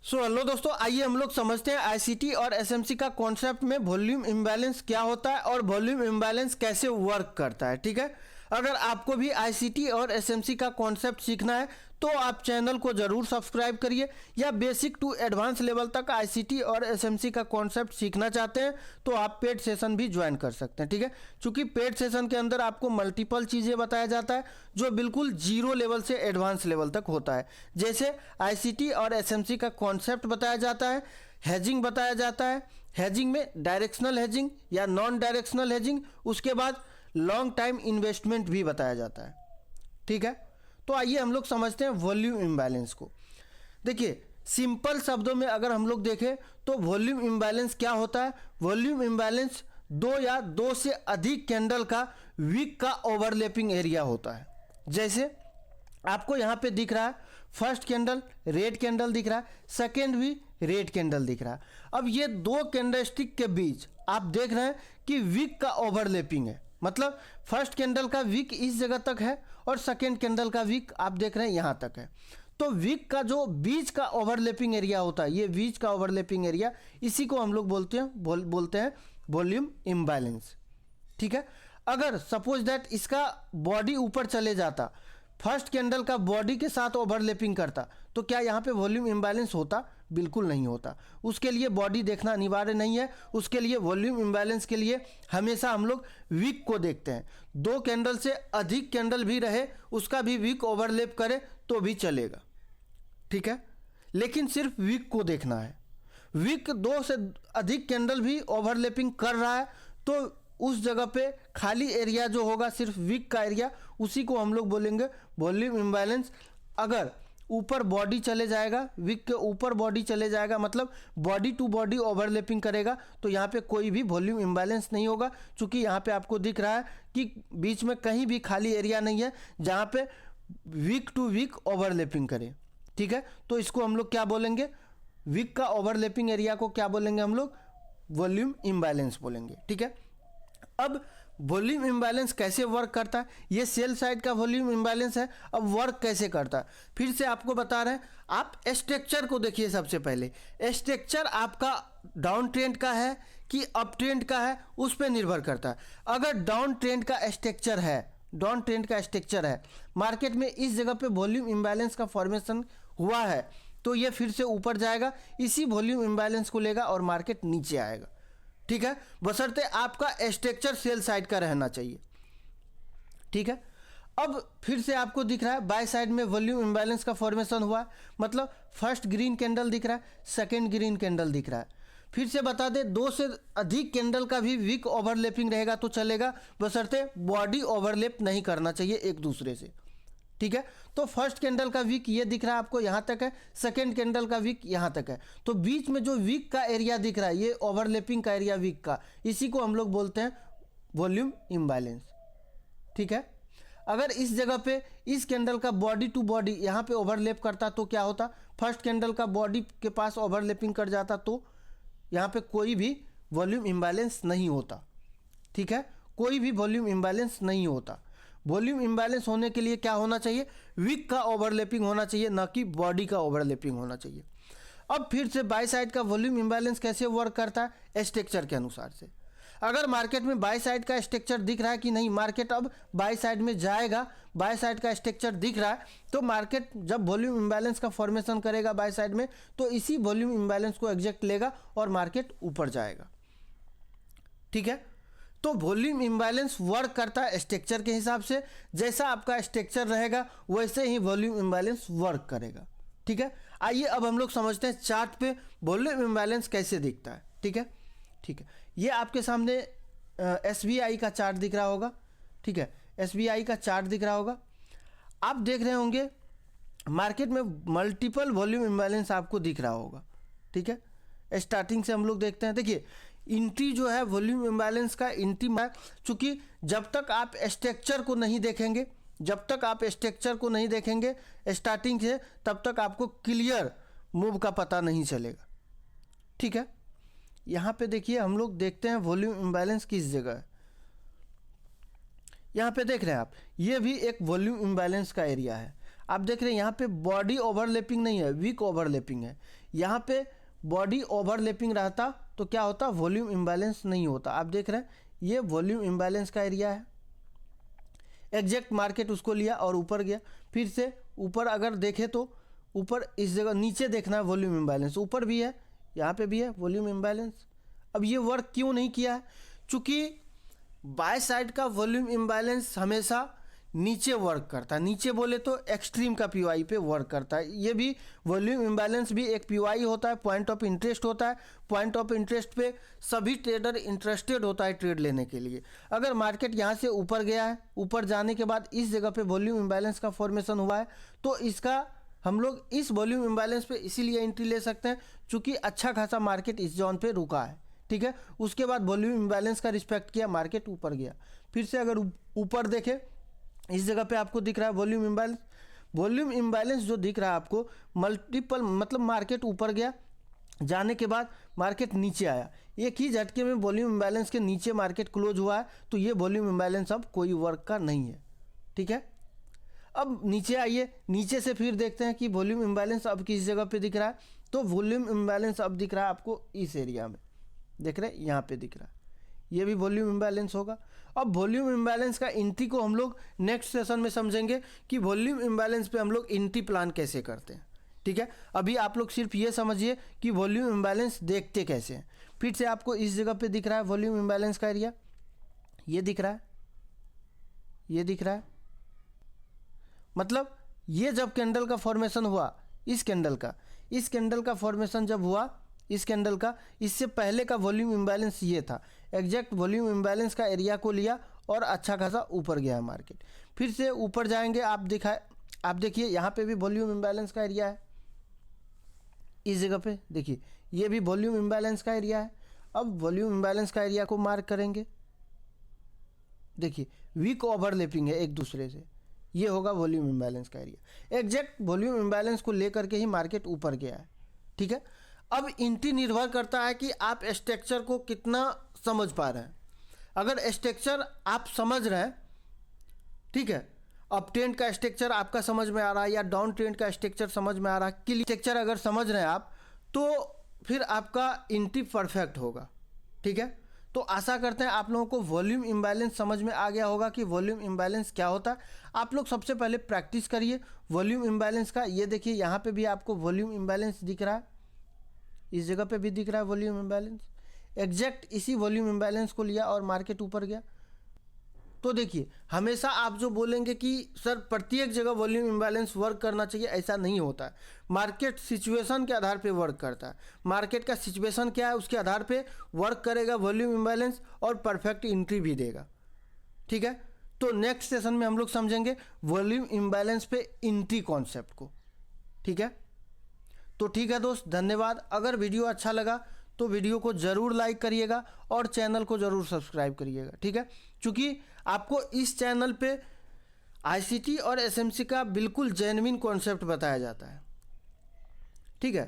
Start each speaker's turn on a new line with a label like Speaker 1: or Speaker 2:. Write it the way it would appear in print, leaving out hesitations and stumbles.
Speaker 1: Hello दोस्तों, आइए हम लोग समझते हैं आईसीटी और एसएमसी का कॉन्सेप्ट में वॉल्यूम इम्बैलेंस क्या होता है और वॉल्यूम इम्बैलेंस कैसे वर्क करता है। ठीक है, अगर आपको भी आईसीटी और एसएमसी का कॉन्सेप्ट सीखना है तो आप चैनल को ज़रूर सब्सक्राइब करिए, या बेसिक टू एडवांस लेवल तक आईसीटी और एसएमसी का कॉन्सेप्ट सीखना चाहते हैं तो आप पेड सेशन भी ज्वाइन कर सकते हैं। ठीक है, क्योंकि पेड सेशन के अंदर आपको मल्टीपल चीज़ें बताया जाता है जो बिल्कुल जीरो लेवल से एडवांस लेवल तक होता है। जैसे आईसीटी और एसएमसी का कॉन्सेप्ट बताया जाता है, हेजिंग बताया जाता है, हेजिंग में डायरेक्शनल हेजिंग या नॉन डायरेक्शनल हेजिंग, उसके बाद लॉन्ग टाइम इन्वेस्टमेंट भी बताया जाता है। ठीक है, तो आइए हम लोग समझते हैं वॉल्यूम इम्बैलेंस को। देखिए, सिंपल शब्दों में अगर हम लोग देखें तो वॉल्यूम इम्बैलेंस क्या होता है। वॉल्यूम इम्बैलेंस दो या दो से अधिक कैंडल का विक का ओवरलैपिंग एरिया होता है। जैसे आपको यहाँ पे दिख रहा है, फर्स्ट कैंडल रेड कैंडल दिख रहा है, सेकेंड भी रेड कैंडल दिख रहा है। अब ये दो कैंडलस्टिक के बीच आप देख रहे हैं कि विक का ओवरलैपिंग है, मतलब फर्स्ट कैंडल का विक इस जगह तक है और सेकेंड कैंडल का विक आप देख रहे हैं यहाँ तक है। तो विक का जो बीच का ओवरलैपिंग एरिया होता है, ये बीच का ओवरलैपिंग एरिया, इसी को हम लोग बोलते हैं वॉल्यूम इम्बैलेंस। ठीक है, अगर सपोज दैट इसका बॉडी ऊपर चले जाता, फर्स्ट कैंडल का बॉडी के साथ ओवरलैपिंग करता, तो क्या यहाँ पे वॉल्यूम इम्बैलेंस होता? बिल्कुल नहीं होता। उसके लिए बॉडी देखना अनिवार्य नहीं है, उसके लिए वॉल्यूम इम्बैलेंस के लिए हमेशा हम लोग विक को देखते हैं। दो कैंडल से अधिक कैंडल भी रहे, उसका भी विक ओवरलैप करे तो भी चलेगा। ठीक है, लेकिन सिर्फ विक को देखना है। विक दो से अधिक कैंडल भी ओवरलैपिंग कर रहा है तो उस जगह पे खाली एरिया जो होगा सिर्फ विक का एरिया, उसी को हम लोग बोलेंगे वॉल्यूम इम्बैलेंस। अगर ऊपर बॉडी चले जाएगा, विक के ऊपर बॉडी चले जाएगा, मतलब बॉडी टू बॉडी ओवरलैपिंग करेगा, तो यहाँ पे कोई भी वॉल्यूम इम्बैलेंस नहीं होगा, क्योंकि यहाँ पे आपको दिख रहा है कि बीच में कहीं भी खाली एरिया नहीं है जहाँ पे विक टू विक ओवरलैपिंग करे। ठीक है, तो इसको हम लोग क्या बोलेंगे? विक का ओवरलैपिंग एरिया को क्या बोलेंगे? हम लोग वॉल्यूम इम्बैलेंस बोलेंगे। ठीक है, अब वॉल्यूम इम्बैलेंस कैसे वर्क करता है? ये सेल साइड का वॉल्यूम इम्बैलेंस है। अब वर्क कैसे करता है फिर से आपको बता रहे हैं। आप स्ट्रक्चर को देखिए। सबसे पहले स्ट्रक्चर आपका डाउन ट्रेंड का है कि अप ट्रेंड का है, उस पर निर्भर करता है। अगर डाउन ट्रेंड का स्ट्रक्चर है, डाउन ट्रेंड का स्ट्रक्चर है, मार्केट में इस जगह पे वॉल्यूम इम्बैलेंस का फॉर्मेशन हुआ है, तो ये फिर से ऊपर जाएगा, इसी वॉल्यूम इम्बैलेंस को लेगा और मार्केट नीचे आएगा। ठीक है, बशर्ते आपका स्ट्रक्चर सेल साइड का रहना चाहिए। ठीक है, अब फिर से आपको दिख रहा है बाय साइड में वॉल्यूम इम्बैलेंस का फॉर्मेशन हुआ है, मतलब फर्स्ट ग्रीन कैंडल दिख रहा है, सेकंड ग्रीन कैंडल दिख रहा है। फिर से बता दें, दो से अधिक कैंडल का भी विक ओवरलैपिंग रहेगा तो चलेगा, बशर्ते बॉडी ओवरलैप नहीं करना चाहिए एक दूसरे से। ठीक है, तो फर्स्ट कैंडल का विक ये दिख रहा है आपको यहाँ तक है, सेकेंड कैंडल का विक यहाँ तक है, तो बीच में जो विक का एरिया दिख रहा है ये ओवरलैपिंग का एरिया विक का, इसी को हम लोग बोलते हैं वॉल्यूम इम्बैलेंस। ठीक है, अगर इस जगह पे इस कैंडल का बॉडी टू बॉडी यहाँ पे ओवरलैप करता तो क्या होता? फर्स्ट कैंडल का बॉडी के पास ओवरलैपिंग कर जाता तो यहाँ पे कोई भी वॉल्यूम इम्बैलेंस नहीं होता। ठीक है, कोई भी वॉल्यूम इम्बैलेंस नहीं होता। वॉल्यूम इम्बैलेंस होने के लिए क्या होना चाहिए? विक का ओवरलैपिंग होना चाहिए, ना कि बॉडी का ओवरलैपिंग होना चाहिए। अब फिर से बाय साइड का वॉल्यूम इम्बैलेंस कैसे वर्क करता है? स्ट्रक्चर के अनुसार से। अगर मार्केट में बाय साइड का स्ट्रक्चर दिख रहा है कि नहीं, मार्केट अब बाय साइड में जाएगा, बाय साइड का स्ट्रक्चर दिख रहा है, तो मार्केट जब वॉल्यूम इम्बैलेंस का फॉर्मेशन करेगा बाय साइड में, तो इसी वॉल्यूम इम्बैलेंस को एग्जैक्ट लेगा और मार्केट ऊपर जाएगा। ठीक है, तो वॉल्यूम इम्बैलेंस वर्क करता है स्ट्रक्चर के हिसाब से। जैसा आपका स्ट्रक्चर रहेगा वैसे ही वॉल्यूम इम्बैलेंस वर्क करेगा। ठीक है, आइए अब हम लोग समझते हैं चार्ट पे वॉल्यूम इम्बैलेंस कैसे दिखता है। ठीक है, ठीक है, ये आपके सामने एसबीआई का चार्ट दिख रहा होगा। ठीक है, एसबीआई का चार्ट दिख रहा होगा। आप देख रहे होंगे मार्केट में मल्टीपल वॉल्यूम इम्बैलेंस आपको दिख रहा होगा। ठीक है, स्टार्टिंग से हम लोग देखते हैं। देखिए, एंट्री जो है वॉल्यूम इम्बैलेंस का एंट्री में, चूँकि जब तक आप स्ट्रक्चर को नहीं देखेंगे, जब तक आप स्ट्रक्चर को नहीं देखेंगे स्टार्टिंग से, तब तक आपको क्लियर मूव का पता नहीं चलेगा। ठीक है, यहाँ पे देखिए हम लोग देखते हैं वॉल्यूम इम्बैलेंस किस जगह है। यहाँ पे देख रहे हैं आप, ये भी एक वॉल्यूम इम्बैलेंस का एरिया है। आप देख रहे हैं यहाँ पे बॉडी ओवरलैपिंग नहीं है, वीक ओवरलैपिंग है। यहाँ पे बॉडी ओवरलैपिंग रहता तो क्या होता, वॉल्यूम इम्बैलेंस नहीं होता। आप देख रहे हैं ये वॉल्यूम इम्बैलेंस का एरिया है। एग्जैक्ट मार्केट उसको लिया और ऊपर गया, फिर से ऊपर अगर देखें तो ऊपर इस जगह नीचे देखना है वॉल्यूम इम्बैलेंस, ऊपर भी है यहाँ पे भी है वॉल्यूम इम्बैलेंस। अब ये वर्क क्यों नहीं किया है, चूँकि बाय साइड का वॉल्यूम इम्बैलेंस हमेशा नीचे वर्क करता है, नीचे बोले तो एक्सट्रीम का पीवाई पे वर्क करता है। ये भी वॉल्यूम इम्बैलेंस भी एक पीवाई होता है, पॉइंट ऑफ इंटरेस्ट होता है। पॉइंट ऑफ इंटरेस्ट पे सभी ट्रेडर इंटरेस्टेड होता है ट्रेड लेने के लिए। अगर मार्केट यहाँ से ऊपर गया है, ऊपर जाने के बाद इस जगह पे वॉल्यूम इम्बैलेंस का फॉर्मेशन हुआ है, तो इसका हम लोग इस वॉल्यूम इम्बैलेंस पे इसीलिए एंट्री ले सकते हैं चूँकि अच्छा खासा मार्केट इस जोन पे रुका है, ठीक है। उसके बाद वॉल्यूम इम्बैलेंस का रिस्पेक्ट किया, मार्केट ऊपर गया। फिर से अगर ऊपर देखें इस जगह पे आपको दिख रहा है वॉल्यूम इम्बैलेंस। वॉल्यूम इम्बैलेंस जो दिख रहा है आपको मल्टीपल, मतलब मार्केट ऊपर गया, जाने के बाद मार्केट नीचे आया, एक ही झटके में वॉल्यूम इम्बैलेंस के नीचे मार्केट क्लोज हुआ है, तो ये वॉल्यूम इम्बैलेंस अब कोई वर्क का नहीं है, ठीक है। अब नीचे आइए, नीचे से फिर देखते हैं कि वॉल्यूम इम्बैलेंस अब किस जगह पे दिख रहा है। तो वॉल्यूम इम्बैलेंस अब दिख रहा है आपको इस एरिया में, देख रहे हैं यहाँ पे दिख रहा है, ये भी वॉल्यूम इम्बैलेंस होगा। अब वॉल्यूम इम्बैलेंस का एंट्री को हम लोग नेक्स्ट सेशन में समझेंगे कि वॉल्यूम इम्बैलेंस पे हम लोग एंट्री प्लान कैसे करते हैं, ठीक है। अभी आप लोग सिर्फ ये समझिए कि वॉल्यूम इम्बैलेंस देखते कैसे हैं। फिर से आपको इस जगह पे दिख रहा है वॉल्यूम इम्बैलेंस का एरिया, ये दिख रहा है, ये दिख रहा है। मतलब ये जब कैंडल का फॉर्मेशन हुआ, इस कैंडल का फॉर्मेशन जब हुआ, इस कैंडल का, इससे पहले का वॉल्यूम इम्बैलेंस ये था। एग्जैक्ट वॉल्यूम इम्बैलेंस का एरिया को लिया और अच्छा खासा ऊपर गया मार्केट। फिर से ऊपर जाएंगे, आप देखिए यहाँ पे भी वॉल्यूम इम्बैलेंस का एरिया है, इस जगह पे देखिए ये भी वॉल्यूम इम्बैलेंस का एरिया है। अब वॉल्यूम इम्बैलेंस का एरिया को मार्क करेंगे, देखिए वीक ओवरलैपिंग है एक दूसरे से, ये होगा वॉल्यूम इम्बैलेंस का एरिया। एग्जैक्ट वॉल्यूम इम्बैलेंस को लेकर के ही मार्केट ऊपर गया है, ठीक है। अब एंट्री निर्भर करता है कि आप स्ट्रक्चर को कितना समझ पा रहे हैं। अगर स्ट्रक्चर आप समझ रहे हैं, ठीक है, अप ट्रेंड का स्ट्रक्चर आपका समझ में आ रहा है या डाउन ट्रेंड का स्ट्रक्चर समझ में आ रहा है, क्लियर स्ट्रक्चर अगर समझ रहे हैं आप, तो फिर आपका एंट्री परफेक्ट होगा, ठीक है। तो आशा करते हैं आप लोगों को वॉल्यूम इम्बैलेंस समझ में आ गया होगा कि वॉल्यूम इम्बैलेंस क्या होता है। आप लोग सबसे पहले प्रैक्टिस करिए वॉल्यूम इम्बैलेंस का। ये देखिए यहाँ पे भी आपको वॉल्यूम इम्बैलेंस दिख रहा है, इस जगह पे भी दिख रहा है वॉल्यूम इम्बैलेंस। एग्जैक्ट इसी वॉल्यूम इम्बैलेंस को लिया और मार्केट ऊपर गया। तो देखिए हमेशा आप जो बोलेंगे कि सर प्रत्येक जगह वॉल्यूम इम्बैलेंस वर्क करना चाहिए, ऐसा नहीं होता है। मार्केट सिचुएशन के आधार पे वर्क करता है। मार्केट का सिचुएशन क्या है उसके आधार पे वर्क करेगा वॉल्यूम इम्बैलेंस और परफेक्ट एंट्री भी देगा, ठीक है। तो नेक्स्ट सेशन में हम लोग समझेंगे वॉल्यूम इम्बैलेंस पे एंट्री कॉन्सेप्ट को, ठीक है। तो ठीक है दोस्त, धन्यवाद। अगर वीडियो अच्छा लगा तो वीडियो को ज़रूर लाइक करिएगा और चैनल को ज़रूर सब्सक्राइब करिएगा, ठीक है। क्योंकि आपको इस चैनल पे आईसीटी और एसएमसी का बिल्कुल जेन्युइन कॉन्सेप्ट बताया जाता है, ठीक है।